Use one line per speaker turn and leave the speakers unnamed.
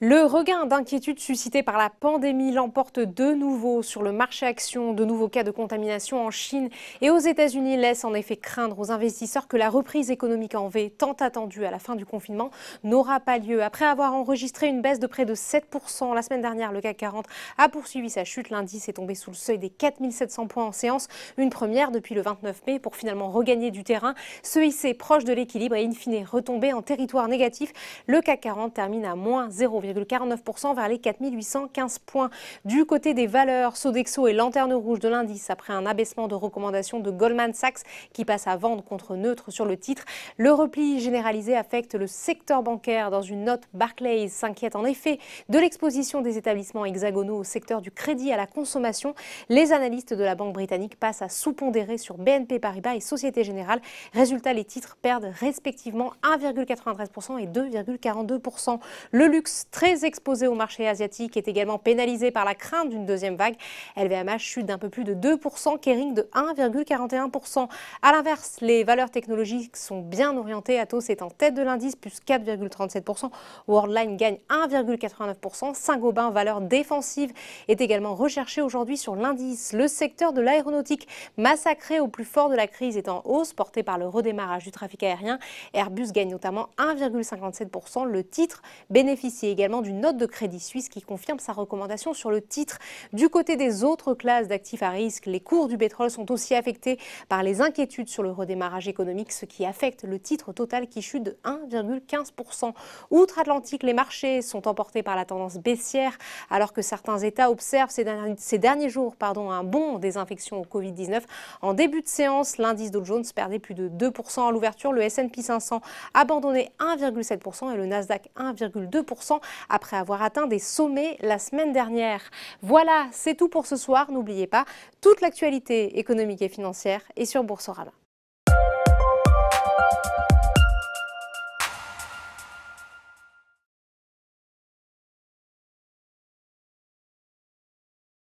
Le regain d'inquiétude suscité par la pandémie l'emporte de nouveau sur le marché actions. De nouveaux cas de contamination en Chine et aux États-Unis laissent en effet craindre aux investisseurs que la reprise économique en V, tant attendue à la fin du confinement, n'aura pas lieu. Après avoir enregistré une baisse de près de 7% la semaine dernière, le CAC 40 a poursuivi sa chute. L'indice est tombé sous le seuil des 4700 points en séance, une première depuis le 29 mai pour finalement regagner du terrain, se hisser proche de l'équilibre et in fine retomber en territoire négatif. Le CAC 40 termine à moins 0,49% vers les 4815 points. Du côté des valeurs, Sodexo est lanterne rouge de l'indice après un abaissement de recommandation de Goldman Sachs qui passe à vendre contre neutre sur le titre. Le repli généralisé affecte le secteur bancaire. Dans une note, Barclays s'inquiète en effet de l'exposition des établissements hexagonaux au secteur du crédit à la consommation. Les analystes de la banque britannique passent à sous-pondérer sur BNP Paribas et Société Générale. Résultat, les titres perdent respectivement 1,93% et 2,42%. Le luxe, très exposé au marché asiatique, est également pénalisé par la crainte d'une deuxième vague. LVMH chute d'un peu plus de 2%, Kering de 1,41%. A l'inverse, les valeurs technologiques sont bien orientées. Atos est en tête de l'indice, plus 4,37%. Worldline gagne 1,89%. Saint-Gobain, valeur défensive, est également recherché aujourd'hui sur l'indice. Le secteur de l'aéronautique, massacré au plus fort de la crise, est en hausse, porté par le redémarrage du trafic aérien. Airbus gagne notamment 1,57%. Le titre bénéficie également d'une note de Crédit Suisse qui confirme sa recommandation sur le titre. Du côté des autres classes d'actifs à risque, les cours du pétrole sont aussi affectés par les inquiétudes sur le redémarrage économique, ce qui affecte le titre Total qui chute de 1,15%. Outre-Atlantique, les marchés sont emportés par la tendance baissière alors que certains États observent ces derniers jours un bond des infections au Covid-19. En début de séance, l'indice Dow Jones perdait plus de 2% à l'ouverture, le S&P 500 abandonnait 1,7% et le Nasdaq 1,2% après avoir atteint des sommets la semaine dernière. Voilà, c'est tout pour ce soir. N'oubliez pas, toute l'actualité économique et financière est sur Boursorama.